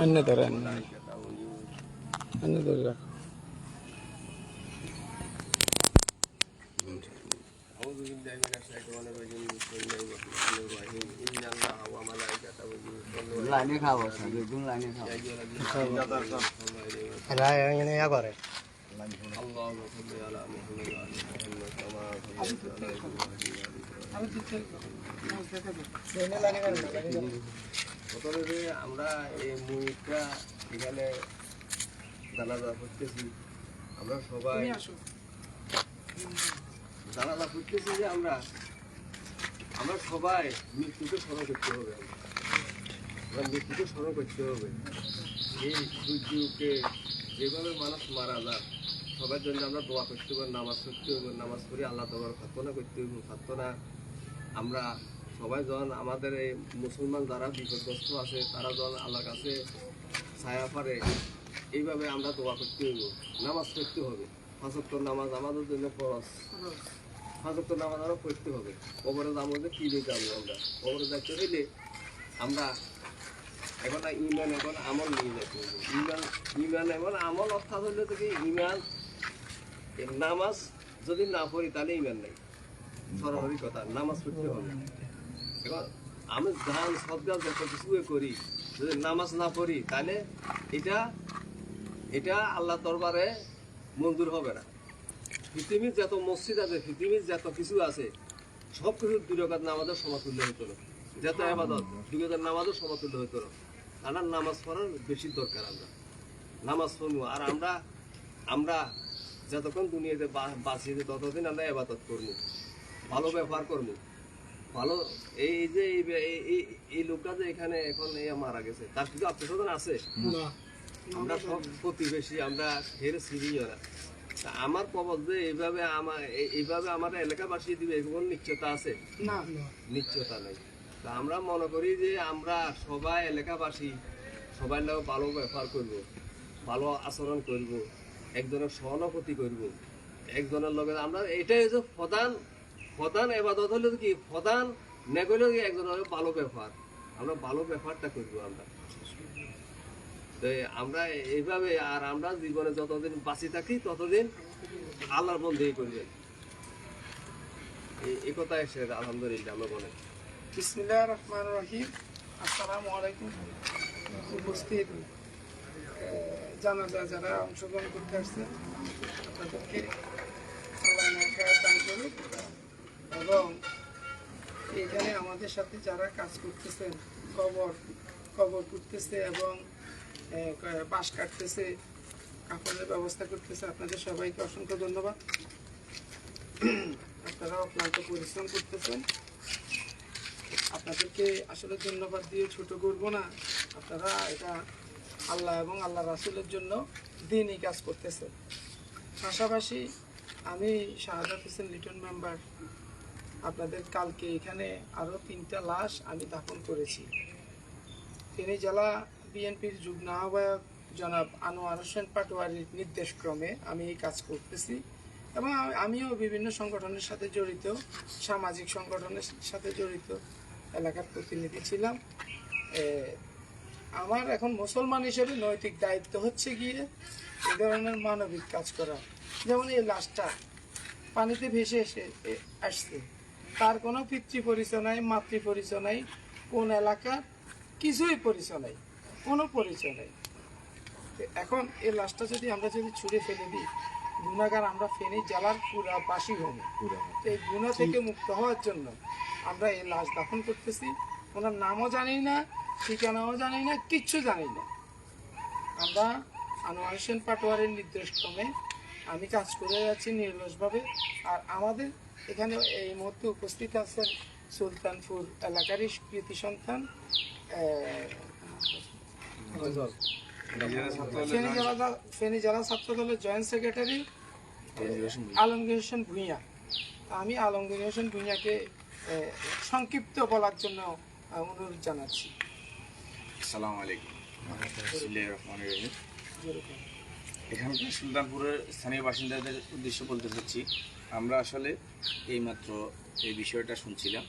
अन्य तरह अन्य तरह रखो লাইনে খাবো বেগুন লাইনে খাবো এখানে ইয়া করে আমরা এই মুহূর্তটা এখানে জানাজা করতেছি আমরা সবাই জানাজা করতেছি যে আমরা সবাই মৃত্যুকে স্মরণ করতে হবে আমরা মৃত্যুকে স্মরণ করতে হবে এই দুর্যোগে যেভাবে মানুষ মারা যায় সবার জন্য আমরা দোয়া করতে হবে নামাজ করতে হবে নামাজ পড়ে আল্লাহ তাআলার প্রার্থনা করতে হবে প্রার্থনা আমরা সবাই যখন আমাদের এই মুসলমান যারা বিপদগ্রস্ত আছে তারা যখন আল্লাহর কাছে ছায়া পারে এইভাবে আমরা দোয়া করতে হবে নামাজ পড়তে হবে 5 ওয়াক্ত নামাজ আমাদের জন্য ফরজ 5 ওয়াক্ত নামাজ আমরা পড়তে হবে কবরে যাবো যে কী দিয়ে যাবো আমরা কবরে যাইতে হইলে আমরা এখন ইমান এখন আমল নিয়ে যেতে হবে ইমান এখন আমল অর্থাৎ হইলে থেকে ইমান নামাজ যদি না পড়ি তাহলে ইমান নেই সরাসরি কথা নামাজ পড়তে হবে এবার আমি ধান সদগা যত কিছু করি যদি নামাজ না পড়ি তাহলে এটা আল্লাহ দরবারে মঞ্জুর হবে না পৃথিবীর যত মসজিদ আছে পৃথিবীর যত কিছু আছে সব কিছু 2 রাকাত নামাজের সমতুল্য হতো না যত ইবাদত 2 রাকাত নামাজের সমতুল্য হতো না কারণ নামাজ পড়ার বেশি দরকার আমরা নামাজ পড়বো আর আমরা যতক্ষণ দুনিয়াতে বাঁচিয়ে ততদিন আমরা ইবাদত করবো ভালো ব্যবহার করবো ভালো এই যে এই লোকটা যে এখানে এখন মারা গেছে তার কিছু আত্মীয়স্বজন আছে আমরা সব প্রতিবেশী আমরা ফের সিরিও না আমার প্রবল যে এইভাবে আমার এলাকাবাসী দিবে এগুলো নিশ্চয়তা আছে না নিশ্চয়তা নেই তা আমরা মনে করি যে আমরা সবাই এলাকাবাসী সবাই লোক ভালো ব্যবহার করব ভালো আচরণ করব একজনের সহানুভূতি করব একজনের লগে আমরা এটাই যে প্রধান ইবাদত হলো কি প্রধান না করলে একজনের ভালো ব্যবহার আমরা ভালো ব্যবহারটা করব আমরা এইভাবে আর আমরা জীবনে যতদিন বাঁচি থাকি ততদিন আল্লাহর বন্দেগী করবেন এই কথা এসে আলহামদুলিল্লাহ আমরা বলেন বিসমিল্লাহির রহমানির রহিম আসসালামু আলাইকুম উপস্থিত জানাজা যারা অংশগ্রহণ করতে আসছে আপনাদেরকে আল্লাহ নেখায়াত দান করুক এবং এখানে আমাদের সাথে যারা কাজ করতেছেন কবর করতেছে এবং বাঁশ কাটতেছে কাপড়ের ব্যবস্থা করতেছে আপনাদের সবাইকে অসংখ্য ধন্যবাদ আপনারাও অক্লান্ত পরিশ্রম করতেছেন আপনাদেরকে আসলে ধন্যবাদ দিয়ে ছোট করব না আপনারা এটা আল্লাহ এবং আল্লাহ রাসূলের জন্য দিনই কাজ করতেছেন পাশাপাশি আমি শাহাদাত হোসেন লিটন মেম্বার আপনাদের কালকে এখানে আরও 3টা লাশ আমি দাফন করেছি ফেনী জেলা বিএনপির যুগ্ম আহ্বায়ক জনাব আনোয়ার হোসেন পাটোয়ারির নির্দেশক্রমে আমি এই কাজ করতেছি এবং আমিও বিভিন্ন সংগঠনের সাথে জড়িত সামাজিক সংগঠনের সাথে জড়িত এলাকার প্রতিনিধি ছিলাম আমার এখন মুসলমান হিসেবে নৈতিক দায়িত্ব হচ্ছে গিয়ে এই ধরনের মানবিক কাজ করা যেমন এই লাশটা পানিতে ভেসে আসছে তার কোনো পিতৃ পরিচয় নাই মাতৃ পরিচয় নাই কোন এলাকার কিছুই পরিচয় নাই কোনো পরিচয় নাই এখন এই লাশটা যদি আমরা ছুঁড়ে ফেলে দিই গুণাগার আমরা ফেনী জেলার পুরাবাসী হব এই গুণা থেকে মুক্ত হওয়ার জন্য আমরা এই লাশ দাফন করতেছি ওনার নামও জানি না ঠিকানাও জানি না কিচ্ছু জানি না আমরা আনোয়ার হোসেন পাটোয়ারির নির্দেশক্রমে আমি কাজ করে যাচ্ছি নির্লসভাবে আর আমাদের এখানে এই মুহূর্তে উপস্থিত আছেন সুলতানপুর এলাকারই কৃতি সন্তান ফেনী জেলা ছাত্র দলের জয়েন্ট সেক্রেটারি আলমগীর হোসেন ভূঁইয়া আমি আলমগীর হোসেন ভূঁইয়াকে সংক্ষিপ্ত বলার জন্য অনুরোধ জানাচ্ছি আসসালামু আলাইকুম বিসমিল্লাহির রহমানির রহিম এখানকার সুলতানপুরের স্থানীয় বাসিন্দাদের উদ্দেশ্যে বলতে চাচ্ছি আমরা আসলে এইমাত্র এই বিষয়টা শুনছিলাম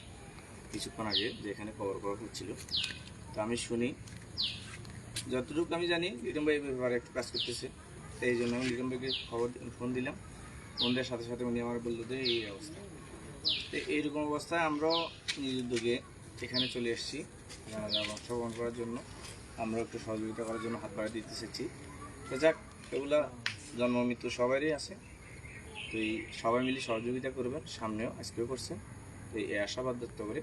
কিছুক্ষণ আগে যে এখানে কবর করা হচ্ছিল। তো আমি শুনি, যতটুকু আমি জানি লিটন ভাই ব্যাপারে একটু কাজ করতেছে, তো এই জন্য আমি লিটন ভাইকে ফোন দিলাম। ফোন দেওয়ার সাথে সাথে উনি আমার বললো যে এই অবস্থা। তো এইরকম অবস্থায় আমরাও নিজ উদ্যোগে এখানে চলে এসেছি জানাজা অংশগ্রহণ করার জন্য। আমরা একটু সহযোগিতা করার জন্য হাত বাড়িয়ে দিতে এসেছি। তো যাক, এগুলা জন্ম মৃত্যু সবারই আছে, তো এই সবাই মিলে সহযোগিতা করবেন, সামনেও আজকেও করছেন। তো এই আশাবাদ ব্যক্ত করে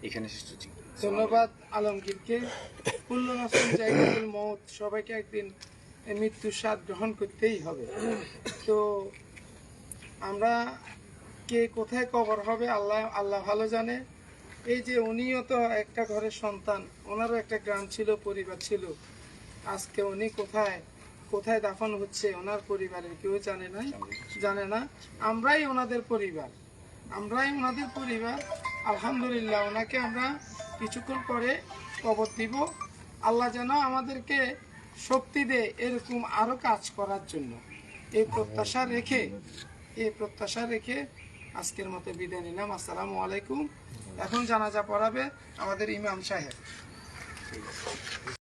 এখানে শেষ করছি। ধন্যবাদ আলমগীরকে। কুল্লু নাফসিন যায়কাতুল মউত, সবাইকে একদিন এই মৃত্যুর স্বাদ গ্রহণ করতেই হবে। তো আমরা কে কোথায় কবর হবে আল্লাহ আল্লাহ ভালো জানে। এই যে উনিও তো একটা ঘরের সন্তান, ওনারও একটা গ্রাম ছিল, পরিবার ছিল। আজকে উনি কোথায় কোথায় দাফন হচ্ছে ওনার পরিবারের কেউ জানে না। আমরাই ওনাদের পরিবার, আলহামদুলিল্লাহ। ওনাকে আমরা কিছুক্ষণ পরে কবর দিব। আল্লাহ যেন আমাদেরকে শক্তি দেয় এরকম আরো কাজ করার জন্য, এই প্রত্যাশা রেখে আজকের মতো বিদায় নিলাম। আসসালামু আলাইকুম। এখন জানাজা পড়াবে আমাদের ইমাম সাহেব।